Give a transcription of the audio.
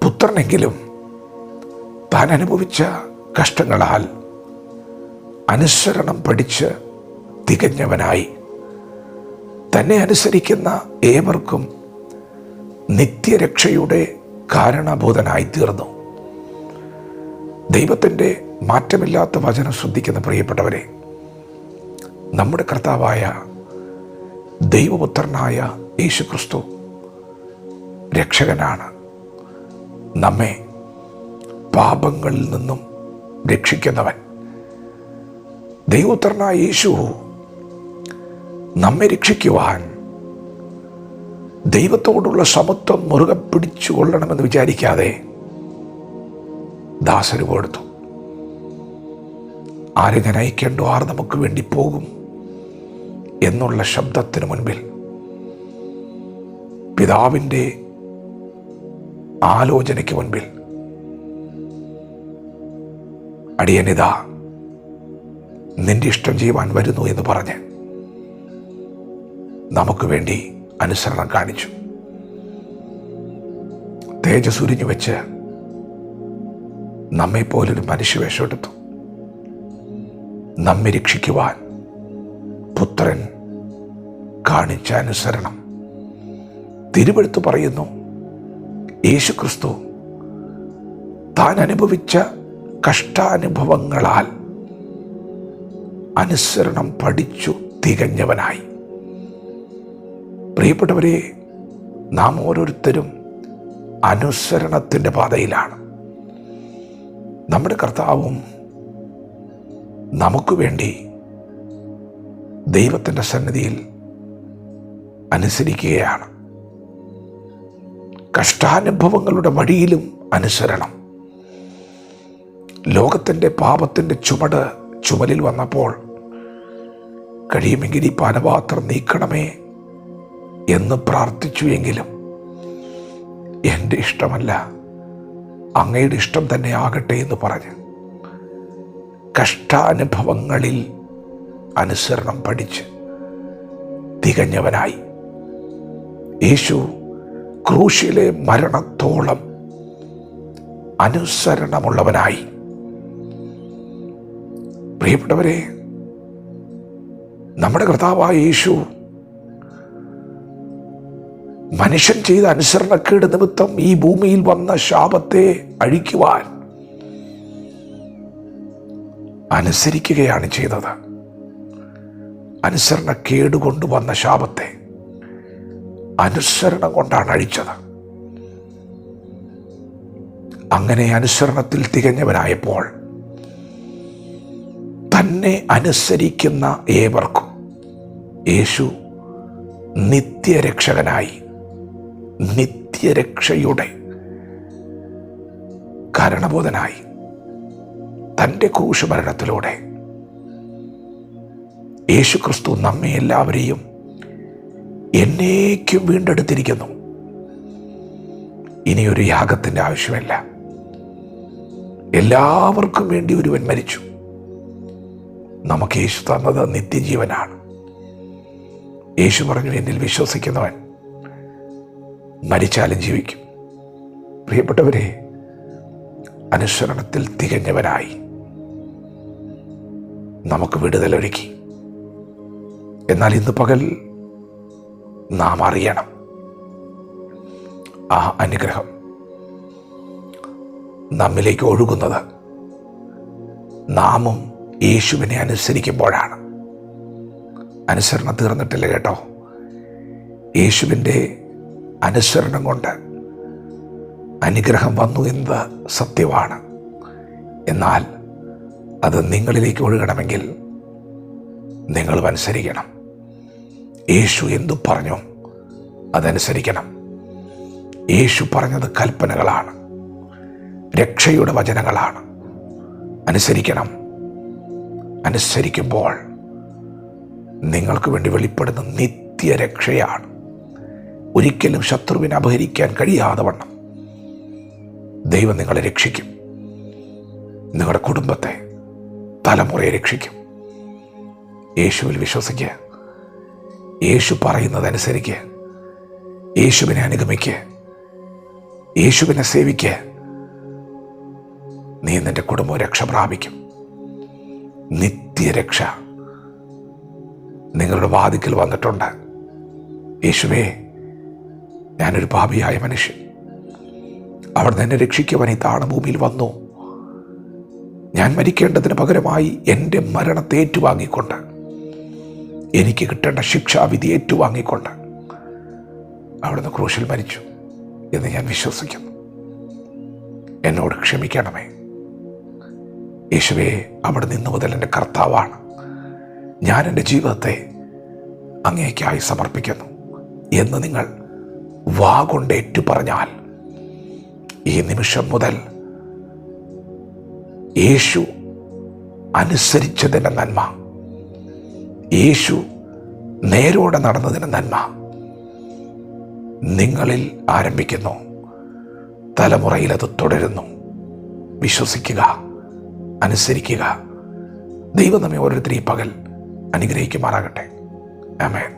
പുത്രനെങ്കിലും താൻ അനുഭവിച്ച കഷ്ടങ്ങളാൽ അനുസരണം പഠിച്ച് തികഞ്ഞവനായി തന്നെ അനുസരിക്കുന്ന ഏവർക്കും നിത്യരക്ഷയുടെ കാരണഭൂതനായി തീർന്നു. ദൈവത്തിൻ്റെ മാറ്റമില്ലാത്ത വചനം ശ്രദ്ധിക്കുന്ന പ്രിയപ്പെട്ടവരെ, നമ്മുടെ കർത്താവായ ദൈവപുത്രനായ യേശുക്രിസ്തു രക്ഷകനാണ്. നമ്മെ പാപങ്ങളിൽ നിന്നും രക്ഷിക്കുന്നവൻ. ദൈവപുത്രനായ യേശു നമ്മെ രക്ഷിക്കുവാൻ ദൈവത്തോടുള്ള സമത്വം മുറുകെ പിടിച്ചു കൊള്ളണമെന്ന് വിചാരിക്കാതെ ദാസന് കൊടുത്തു. ആരെ ഞാൻ അയക്കേണ്ടോ, ആർ നമുക്ക് വേണ്ടി പോകും എന്നുള്ള ശബ്ദത്തിന് മുൻപിൽ പിതാവിൻ്റെ ആലോചനയ്ക്ക് മുൻപിൽ അടിയനിതാ നിന്റെ ഇഷ്ടം ചെയ്യുവാൻ വരുന്നു എന്ന് പറഞ്ഞ് നമുക്ക് വേണ്ടി അനുസരണം കാണിച്ചു. തേജസ് ഉരിഞ്ഞു വെച്ച് നമ്മെപ്പോലൊരു മനുഷ്യവേഷം എടുത്തു. നമ്മെ രക്ഷിക്കുവാൻ പുത്രൻ കാണിച്ച അനുസരണം. തിരുവെഴുത്ത് പറയുന്നു, യേശുക്രിസ്തു താൻ അനുഭവിച്ച കഷ്ടാനുഭവങ്ങളാൽ അനുസരണം പഠിച്ചു തികഞ്ഞവനായി. പ്രിയപ്പെട്ടവരെ, നാം ഓരോരുത്തരും അനുസരണത്തിൻ്റെ പാതയിലാണ്. നമ്മുടെ കർത്താവും നമുക്ക് വേണ്ടി ദൈവത്തിൻ്റെ സന്നിധിയിൽ അനുസരിക്കുകയാണ്. കഷ്ടാനുഭവങ്ങളുടെ വഴിയിലും അനുസരണം. ലോകത്തിൻ്റെ പാപത്തിൻ്റെ ചുമലിൽ വന്നപ്പോൾ കഴിയുമെങ്കിൽ ഈ പാനപാത്രം നീക്കണമേ എന്ന് പ്രാർത്ഥിച്ചു. എങ്കിലും എൻ്റെ ഇഷ്ടമല്ല, അങ്ങയുടെ ഇഷ്ടം തന്നെ ആകട്ടെ എന്ന് പറഞ്ഞ് കഷ്ടാനുഭവങ്ങളിൽ അനുസരണം പഠിച്ച് തികഞ്ഞവനായി. യേശു ക്രൂശിലെ മരണത്തോളം അനുസരണമുള്ളവനായി. പ്രിയപ്പെട്ടവരെ, നമ്മുടെ കർത്താവായ യേശു മനുഷ്യൻ ചെയ്ത അനുസരണക്കേട് നിമിത്തം ഈ ഭൂമിയിൽ വന്ന ശാപത്തെ അഴിക്കുവാൻ അനുസരിക്കുകയാണ് ചെയ്തത്. അനുസരണക്കേട് കൊണ്ടുവന്ന ശാപത്തെ അനുസരണം കൊണ്ടാണ് അഴിച്ചത്. അങ്ങനെ അനുസരണത്തിൽ തികഞ്ഞവനായപ്പോൾ തന്നെ അനുസരിക്കുന്ന ഏവർക്കും യേശു നിത്യരക്ഷകനായി, നിത്യരക്ഷയുടെ കാരണബോധനായി തൻ്റെ ക്രൂശുമരണത്തിലൂടെ യേശുക്രിസ്തു നമ്മെ എല്ലാവരെയും എന്നേക്കും വീണ്ടെടുത്തിരിക്കുന്നു. ഇനിയൊരു യാഗത്തിൻ്റെ ആവശ്യമില്ല. എല്ലാവർക്കും വേണ്ടി ഒരുവൻ മരിച്ചു. നമുക്ക് യേശു തന്നത് നിത്യജീവനാണ്. യേശു പറഞ്ഞു, എന്നിൽ വിശ്വസിക്കുന്നവൻ മരിച്ചാലും ജീവിക്കും. പ്രിയപ്പെട്ടവരെ, അനുസരണത്തിൽ തികഞ്ഞവനായി നമുക്ക് വിടുതലൊരുക്കി. എന്നാൽ ഇന്ന് പകൽ നാം അറിയണം, ആ അനുഗ്രഹം നമ്മിലേക്ക് ഒഴുകുന്നത് നാമും യേശുവിനെ അനുസരിക്കുമ്പോഴാണ്. അനുസരണം തീർന്നിട്ടില്ല കേട്ടോ. യേശുവിൻ്റെ അനുസരണം കൊണ്ട് അനുഗ്രഹം വന്നു എന്നത് സത്യമാണ്. എന്നാൽ അത് നിങ്ങളിലേക്ക് ഒഴുകണമെങ്കിൽ നിങ്ങളും അനുസരിക്കണം. യേശു എന്തു പറഞ്ഞു അതനുസരിക്കണം. യേശു പറഞ്ഞത് കൽപ്പനകളാണ്, രക്ഷയുടെ വചനങ്ങളാണ്. അനുസരിക്കണം. അനുസരിക്കുമ്പോൾ നിങ്ങൾക്ക് വേണ്ടി വെളിപ്പെടുന്ന നിത്യരക്ഷയാണ്. ഒരിക്കലും ശത്രുവിനെ അപഹരിക്കാൻ കഴിയാതെ വണ്ണം ദൈവം നിങ്ങളെ രക്ഷിക്കും. നിങ്ങളുടെ കുടുംബത്തെ, തലമുറയെ രക്ഷിക്കും. യേശുവിൽ വിശ്വസിക്കുക. യേശു പറയുന്നതനുസരിക്കുക. യേശുവിനെ അനുഗമിക്കുക. യേശുവിനെ സേവിക്ക്, നീ നിന്റെ കുടുംബം രക്ഷ പ്രാപിക്കും. നിത്യരക്ഷ നിങ്ങളുടെ വാതിക്കൽ വന്നിട്ടുണ്ട്. യേശുവേ, ഞാനൊരു പാപിയായ മനുഷ്യൻ, അവിടെ എന്നെ രക്ഷിക്കുവാൻ ഈ താണഭൂമിയിൽ വന്നു. ഞാൻ മരിക്കേണ്ടതിന് പകരമായി എൻ്റെ മരണത്തെ ഏറ്റുവാങ്ങിക്കൊണ്ട്, എനിക്ക് കിട്ടേണ്ട ശിക്ഷാവിധി ഏറ്റുവാങ്ങിക്കൊണ്ട് അവിടുന്ന് ക്രൂശിൽ മരിച്ചു എന്ന് ഞാൻ വിശ്വസിക്കുന്നു. എന്നോട് ക്ഷമിക്കണമേ യേശുവേ. അവിടെ നിന്ന് മുതൽ എൻ്റെ കർത്താവാണ്. ഞാൻ എൻ്റെ ജീവിതത്തെ അങ്ങേയ്ക്കായി സമർപ്പിക്കുന്നു എന്ന് നിങ്ങൾ വാ കൊണ്ട് ഏറ്റു പറഞ്ഞാൽ, ഈ നിമിഷം മുതൽ യേശു അനുസരിച്ചതിൻ്റെ നന്മ, യേശു നേരോടെ നടന്നതിൻ്റെ നന്മ നിങ്ങളിൽ ആരംഭിക്കുന്നു. തലമുറയിൽ അത് തുടരുന്നു. വിശ്വസിക്കുക, അനുസരിക്കുക. ദൈവം നമ്മെ ഓരോരുത്തരെയും പകൽ അനുഗ്രഹിക്കുമാറാകട്ടെ. ആമേൻ.